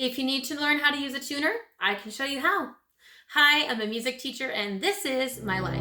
If you need to learn how to use a tuner, I can show you how. Hi, I'm a music teacher and this is my life.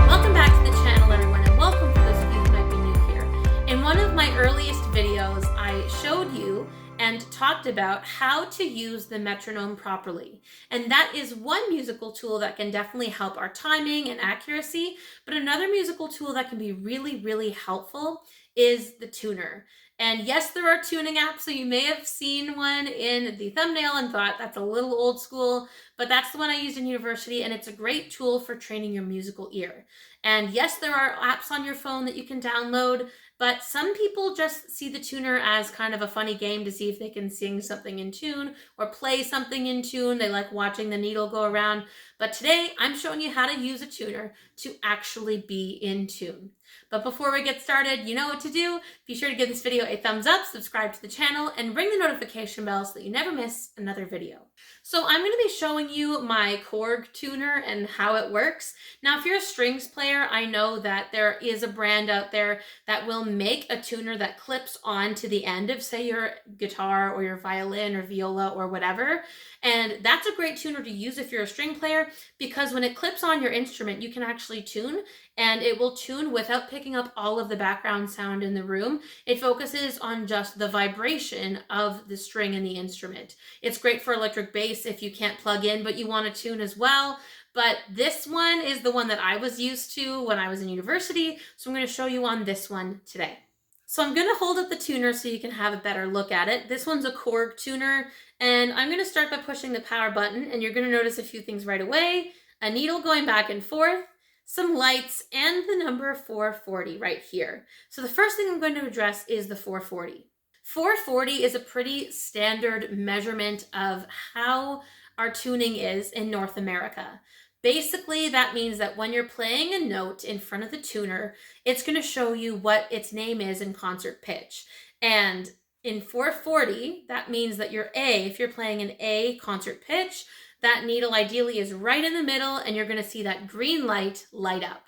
Welcome back to the channel, everyone, and welcome for those of you who might be new here. In one of my earliest videos, I showed you and talked about how to use the metronome properly. And that is one musical tool that can definitely help our timing and accuracy, but another musical tool that can be really, really helpful is the tuner. And yes, there are tuning apps, so you may have seen one in the thumbnail and thought that's a little old school, but that's the one I used in university, and it's a great tool for training your musical ear. And yes, there are apps on your phone that you can download, but some people just see the tuner as kind of a funny game to see if they can sing something in tune or play something in tune. They like watching the needle go around. But today I'm showing you how to use a tuner to actually be in tune. But before we get started, you know what to do. Be sure to give this video a thumbs up, subscribe to the channel, and ring the notification bell so that you never miss another video. So I'm going to be showing you my Korg tuner and how it works. Now, if you're a strings player, I know that there is a brand out there that will make a tuner that clips on to the end of, say, your guitar or your violin or viola or whatever. And that's a great tuner to use if you're a string player, because when it clips on your instrument, you can actually tune, and it will tune without picking up all of the background sound in the room. It focuses on just the vibration of the string in the instrument. It's great for electric bass if you can't plug in, but you want to tune as well. But this one is the one that I was used to when I was in university, so I'm going to show you on this one today. So I'm going to hold up the tuner so you can have a better look at it. This one's a Korg tuner, and I'm going to start by pushing the power button, and you're going to notice a few things right away. A needle going back and forth, some lights, and the number 440 right here. So the first thing I'm going to address is the 440. 440 is a pretty standard measurement of how our tuning is in North America. Basically, that means that when you're playing a note in front of the tuner, it's going to show you what its name is in concert pitch. And in 440, that means that your A, if you're playing an A concert pitch, that needle ideally is right in the middle, and you're going to see that green light light up.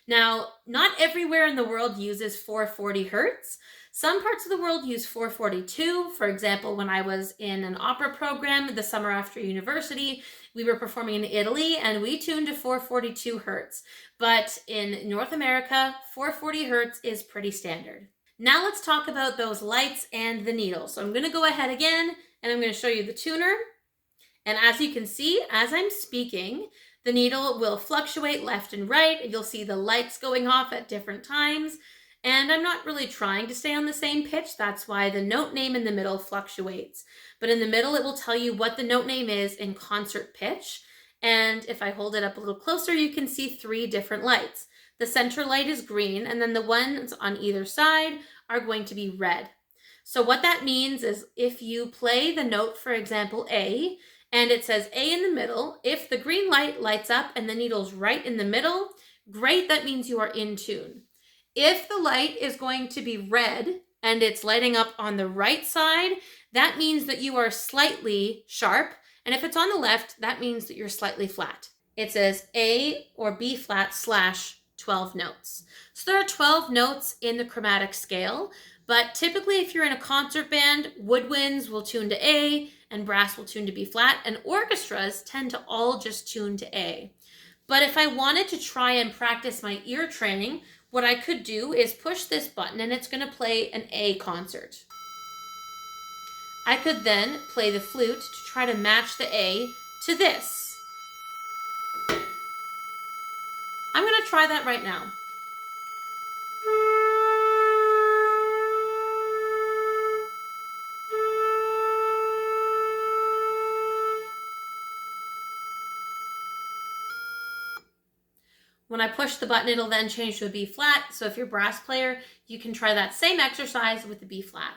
Now, not everywhere in the world uses 440 hertz. Some parts of the world use 442. For example, when I was in an opera program the summer after university, we were performing in Italy and we tuned to 442 hertz. But in North America, 440 hertz is pretty standard. Now let's talk about those lights and the needle. So I'm going to go ahead again and I'm going to show you the tuner. And as you can see, as I'm speaking, the needle will fluctuate left and right. You'll see the lights going off at different times. And I'm not really trying to stay on the same pitch. That's why the note name in the middle fluctuates. But in the middle, it will tell you what the note name is in concert pitch. And if I hold it up a little closer, you can see 3 different lights. The center light is green, and then the ones on either side are going to be red. So what that means is if you play the note, for example, A, and it says A in the middle, if the green light lights up and the needle's right in the middle, great, that means you are in tune. If the light is going to be red and it's lighting up on the right side, that means that you are slightly sharp. And if it's on the left, that means that you're slightly flat. It says A or B flat / 12 notes. So there are 12 notes in the chromatic scale, but typically if you're in a concert band, woodwinds will tune to A and brass will tune to B flat, and orchestras tend to all just tune to A. But if I wanted to try and practice my ear training, what I could do is push this button and it's going to play an A concert. I could then play the flute to try to match the A to this. I'm going to try that right now. When I push the button, it'll then change to a B flat. So if you're a brass player, you can try that same exercise with the B flat.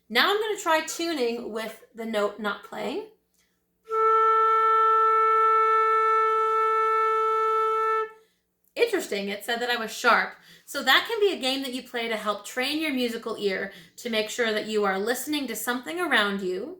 Now I'm going to try tuning with the note not playing. Interesting, it said that I was sharp. So that can be a game that you play to help train your musical ear to make sure that you are listening to something around you,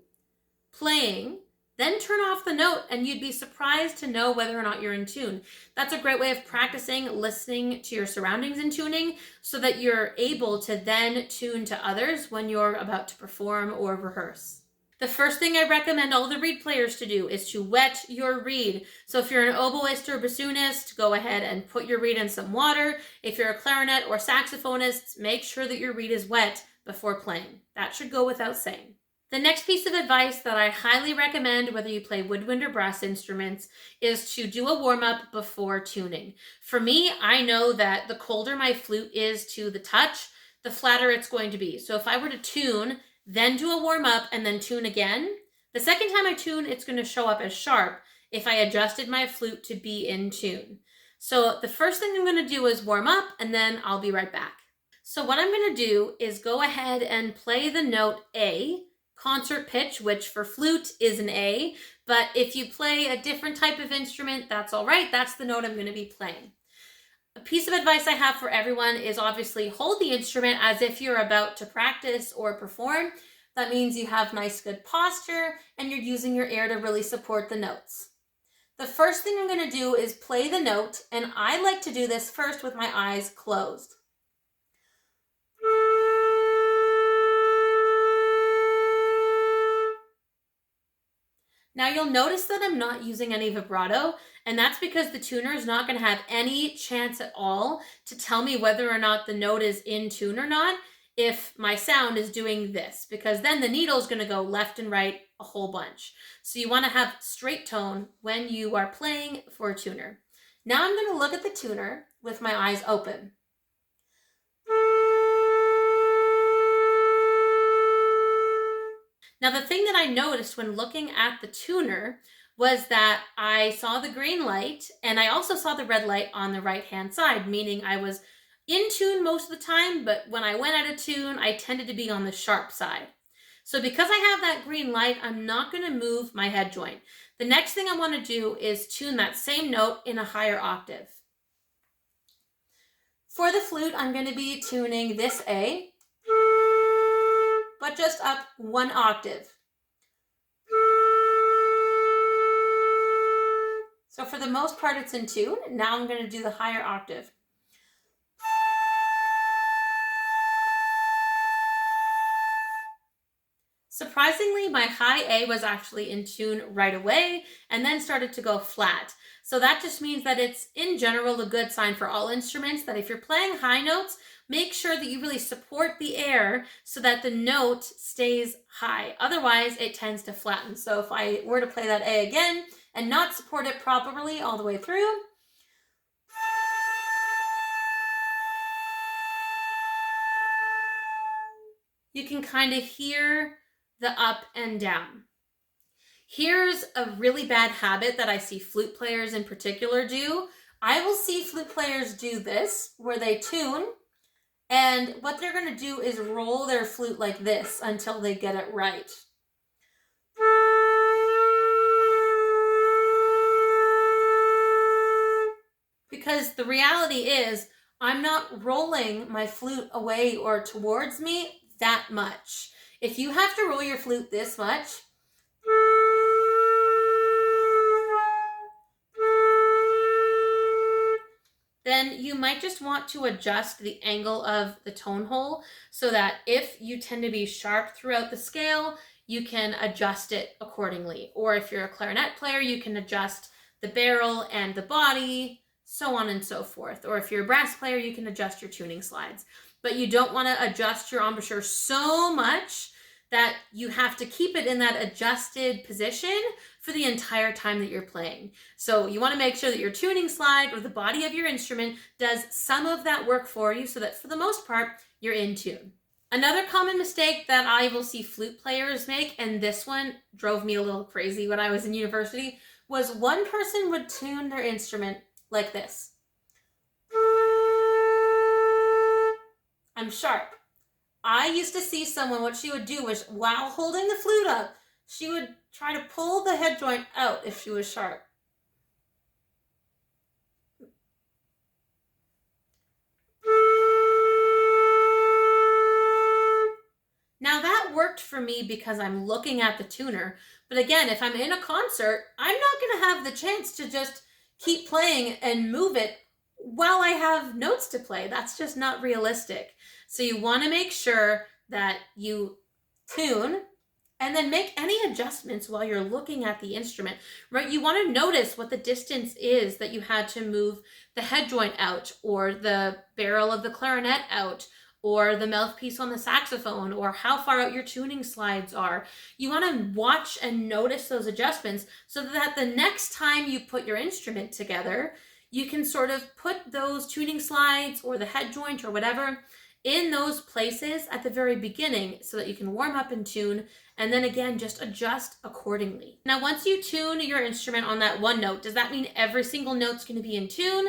playing, then turn off the note and you'd be surprised to know whether or not you're in tune. That's a great way of practicing listening to your surroundings in tuning so that you're able to then tune to others when you're about to perform or rehearse. The first thing I recommend all the reed players to do is to wet your reed. So if you're an oboist or bassoonist, go ahead and put your reed in some water. If you're a clarinet or saxophonist, make sure that your reed is wet before playing. That should go without saying. The next piece of advice that I highly recommend, whether you play woodwind or brass instruments, is to do a warm-up before tuning. For me, I know that the colder my flute is to the touch, the flatter it's going to be. So if I were to tune, then do a warm-up, and then tune again, the second time I tune, it's going to show up as sharp if I adjusted my flute to be in tune. So the first thing I'm going to do is warm up, and then I'll be right back. So what I'm going to do is go ahead and play the note A, concert pitch, which for flute is an A, but if you play a different type of instrument, that's all right. That's the note I'm going to be playing. A piece of advice I have for everyone is obviously hold the instrument as if you're about to practice or perform. That means you have nice, good posture and you're using your ear to really support the notes. The first thing I'm going to do is play the note, and I like to do this first with my eyes closed. Now you'll notice that I'm not using any vibrato, and that's because the tuner is not going to have any chance at all to tell me whether or not the note is in tune or not if my sound is doing this, because then the needle is going to go left and right a whole bunch. So you want to have straight tone when you are playing for a tuner. Now I'm going to look at the tuner with my eyes open. Now, the thing that I noticed when looking at the tuner was that I saw the green light and I also saw the red light on the right-hand side, meaning I was in tune most of the time, but when I went out of tune, I tended to be on the sharp side. So because I have that green light, I'm not going to move my head joint. The next thing I want to do is tune that same note in a higher octave. For the flute, I'm going to be tuning this A, but just up one octave. So for the most part, it's in tune. Now I'm going to do the higher octave. Surprisingly, my high A was actually in tune right away and then started to go flat. So that just means that it's, in general, a good sign for all instruments that if you're playing high notes, make sure that you really support the air so that the note stays high. Otherwise, it tends to flatten. So if I were to play that A again and not support it properly all the way through, you can kind of hear the up and down. Here's a really bad habit that I see flute players in particular do. I will see flute players do this, where they tune, and what they're going to do is roll their flute like this until they get it right. Because the reality is, I'm not rolling my flute away or towards me that much. If you have to roll your flute this much, then you might just want to adjust the angle of the tone hole so that if you tend to be sharp throughout the scale, you can adjust it accordingly. Or if you're a clarinet player, you can adjust the barrel and the body, so on and so forth. Or if you're a brass player, you can adjust your tuning slides. But you don't want to adjust your embouchure so much that you have to keep it in that adjusted position for the entire time that you're playing. So you want to make sure that your tuning slide or the body of your instrument does some of that work for you so that for the most part, you're in tune. Another common mistake that I will see flute players make, and this one drove me a little crazy when I was in university, was one person would tune their instrument like this. I'm sharp. I used to see someone, what she would do was, while holding the flute up, she would try to pull the head joint out if she was sharp. Now that worked for for me because I'm looking at the tuner. But again, if I'm in a concert, I'm not going to have the chance to just keep playing and move it while I have notes to play. That's just not realistic. So you want to make sure that you tune and then make any adjustments while you're looking at the instrument, right? You want to notice what the distance is that you had to move the head joint out, or the barrel of the clarinet out, or the mouthpiece on the saxophone, or how far out your tuning slides are. You want to watch and notice those adjustments so that the next time you put your instrument together, you can sort of put those tuning slides or the head joint or whatever in those places at the very beginning so that you can warm up and tune, and then again, just adjust accordingly. Now, once you tune your instrument on that one note, does that mean every single note's going to be in tune?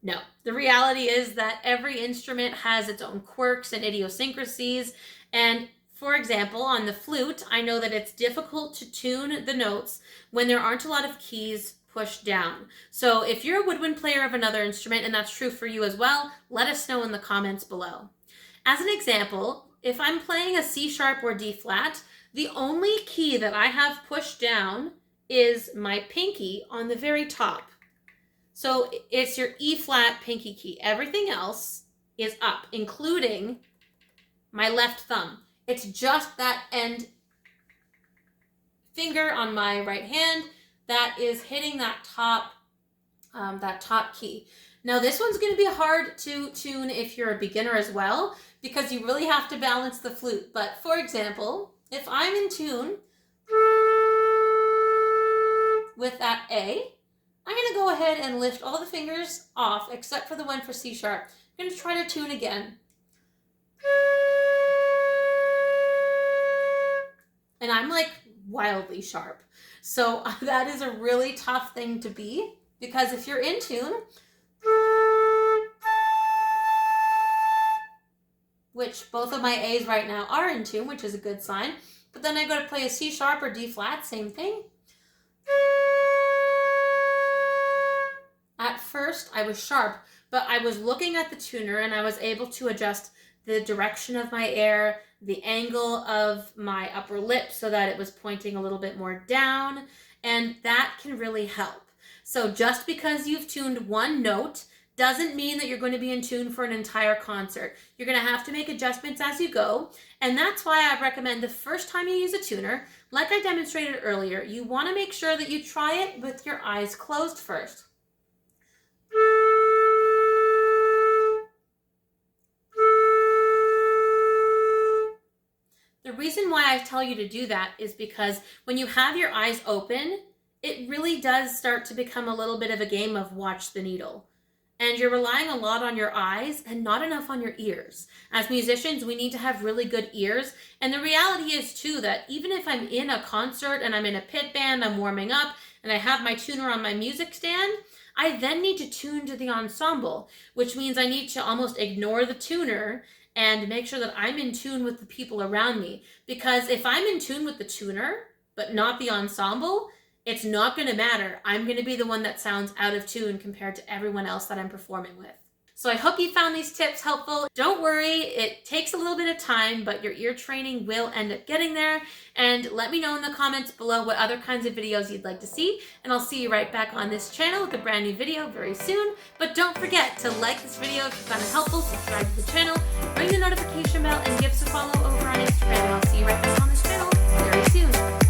No. The reality is that every instrument has its own quirks and idiosyncrasies. And for example, on the flute, I know that it's difficult to tune the notes when there aren't a lot of keys pushed down. So if you're a woodwind player of another instrument, and that's true for you as well, let us know in the comments below. As an example, if I'm playing a C sharp or D flat, the only key that I have pushed down is my pinky on the very top. So it's your E flat pinky key. Everything else is up, including my left thumb. It's just that end finger on my right hand that is hitting that top key. Now this one's going to be hard to tune if you're a beginner as well, because you really have to balance the flute. But for example, if I'm in tune with that A, I'm going to go ahead and lift all the fingers off except for the one for C sharp. I'm going to try to tune again. And I'm like wildly sharp. So that is a really tough thing to be, because if you're in tune, which both of my A's right now are in tune, which is a good sign, but then I go to play a C sharp or D flat, same thing. At first I was sharp, but I was looking at the tuner and I was able to adjust the direction of my air, the angle of my upper lip so that it was pointing a little bit more down, and that can really help. So just because you've tuned one note doesn't mean that you're going to be in tune for an entire concert. You're going to have to make adjustments as you go, and that's why I recommend the first time you use a tuner, like I demonstrated earlier, you want to make sure that you try it with your eyes closed first. The reason why I tell you to do that is because when you have your eyes open, it really does start to become a little bit of a game of watch the needle. And you're relying a lot on your eyes and not enough on your ears. As musicians, we need to have really good ears. And the reality is too that even if I'm in a concert and I'm in a pit band, I'm warming up, and I have my tuner on my music stand, I then need to tune to the ensemble, which means I need to almost ignore the tuner and make sure that I'm in tune with the people around me. Because if I'm in tune with the tuner, but not the ensemble, it's not going to matter. I'm going to be the one that sounds out of tune compared to everyone else that I'm performing with. So I hope you found these tips helpful. Don't worry, it takes a little bit of time, but your ear training will end up getting there. And let me know in the comments below what other kinds of videos you'd like to see, and I'll see you right back on this channel with a brand new video very soon. But don't forget to like this video if you found it helpful, subscribe to the channel, ring the notification bell, and give us a follow over on Instagram. And I'll see you right back on this channel very soon.